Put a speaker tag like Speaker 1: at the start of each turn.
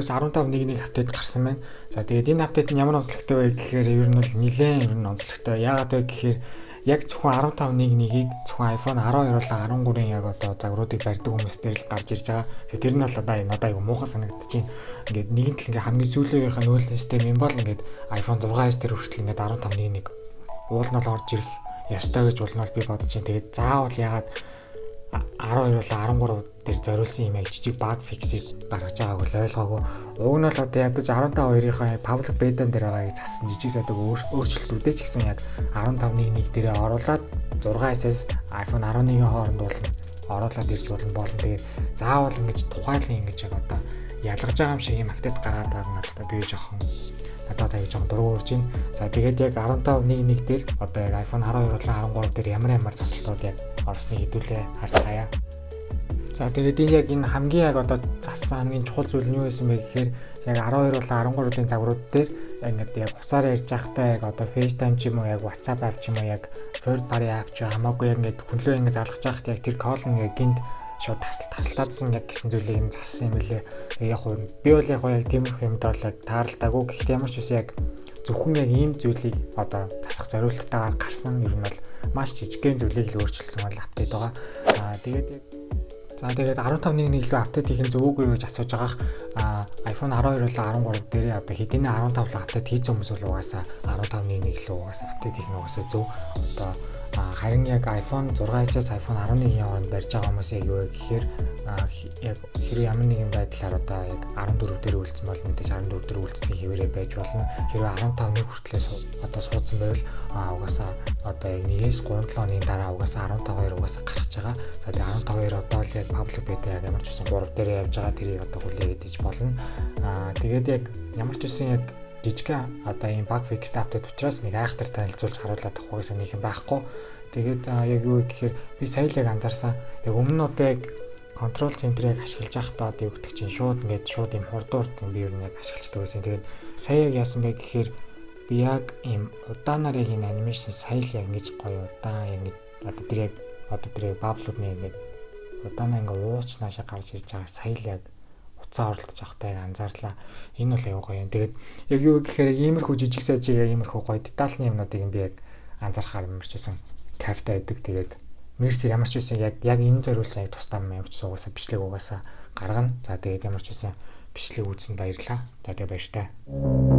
Speaker 1: iOS 15.1 апдейт гарсан байна. За тэгээд энэ апдейт нь ямар онцлогтой вэ гэхээр ер нь бол нэлээд онцлогтой. Яагаад вэ гэхээр яг зөвхөн 15.1-ийг зөвхөн iPhone 12 болон 13-ын яг одоо загваруудыг барьдаг хүмүүс дээр л гарч ирж байгаа. Тэгээд тэр нь бол одоо надад аюу муухай санагдчихээн. Ингээд нэгэн тал ингээд хамгийн сүүлийнхээ нүүлэн систем юм бол ингээд iPhone 6s дээр хүртэл ингээд 15.1 уул нь бол орж ирэх ёстой гэж болно би бодож байна. Тэгээд заавал ягаад 12 болон 13 дээр зориулсан юм яг жижиг баг фиксийг гаргаж байгааг бол ойлгоогүй. Уг нь бол одоо ядаж 15.2-ийн public beta дээр байгааг зассан жижиг садаг өөрчлөлтүүдээ ч гэсэн яг 15.1 дээрээ оруулаад 6S iPhone 11-ийн хооронд болно. Оруулаад ирж болно. Тэгээд заавал ингэж тухайлан ингэж яг одоо ялгаж байгаа юм шиг юм апдейт гаргаад байгаа нь одоо би жоохон надад аяг жоохон дургуй урж байна. За тэгээд яг 15.1 дээр одоо яг iPhone 12 болон 13 дээр ямар засалтууд яг орсныг хэдүүлээ харцгаая. За тэгээд яг энэ хамгийн яг одоо зассан хамгийн чухал зүйл нь юу байсан бэ гэхээр яг 12 болон 13-ийн загварууд дээр ингээд яг хуцаар ярьж байхдаа яг одоо FaceTime ч юм уу яг WhatsApp app ч юм уу яг third party app ч хамаагүй яг ингээд хөнлөө ингээд залгаж байхад яг тэр call нь яг гинт шууд тасалтаадсан яг гэсэн зүйлийг нь зассан юм билээ. Яг хөө би бол яг тиймэрхүү юмд бол яг тааралдаагүй. Гэхдээ ямар ч үс яг зөвхөн яг ийм зүйлийг одоо засах зорилготойгоор гарсан ер нь бол маш жижигхэн зүйлийг л өөрчилсөн бол апдейт байгаа. Тэгээд 15.1 илүү апдейт хийх нь зөв үгүй гэж асууж байгаа. iPhone 12 болон 13 дээр одоо хэдийнэ 15 л апдейт хийсэн хүмүүс бол угаасаа 15.1 илүү угаасаа апдейт хийх нь угаасаа зөв. Одоо харин яг iPhone 6-аас iPhone 11-ийн хооронд барьж байгаа хүмүүс яг юу гэхээр яг хэрэг ямар нэгэн байдлаар одоо яг 14 дээр үйлдсэн бол мэдээж 14 дээр үйлдсэн хэвээрээ байж болно. Хэрэг 15-ны хүртлээс одоо суудсан байвал угаасаа одоо яг 1-3 хоногийн дараа угаасаа 15-2 угаасаа гарч байгаа. За тэгээ 15-2 одоо л яг public beta яг ямар ч үсэн 3 дээр явж байгаа тэрийг одоо хүлээгээд иж болно. Тэгээд яг ямар ч үсэн яг жижигхэн одоо ийм баг fix апдейт учраас нэг айхтар танилцуулж харуулдаг хугацаа нэг юм байхгүй. Тэгээд яг юу гэхээр би сая л яг анзаарсан. Яг өмнө нь одоо яг control center-ыг ашиглаж байхдаа одоо юу гэдэг чинь шууд ийм хурдуурт би ер нь яг ашиглаждаг байсан. Тэгээд сая яг яасан бэ гэхээр би яг ийм удаанаар яг энэ анимашн сая л яг ингэж гоё удаан яг одоо тэр баблууд нэг удаанаа ингээ ууч наашаа гарч ирж байгаа сая л яг уцаа оролдож байхдаа яг анзаарлаа. Энэ бол аюу гоё юм. Тэгээд яг юу гэхээр иймэрхүү жижиг сажиг иймэрхүү гоё детальны юмнуудыг би яг анзаархаар юмэрчсэн кафе байдаг. Тэгээд Mercer ямар ч үсэн яг энэ зориулсан тусдаа ямар ч угаасаа бичлэг угаасаа гаргана. За тэгээд ямар ч үсэн бичлэг үзсэнд баярлалаа. За тэгээд баяртай.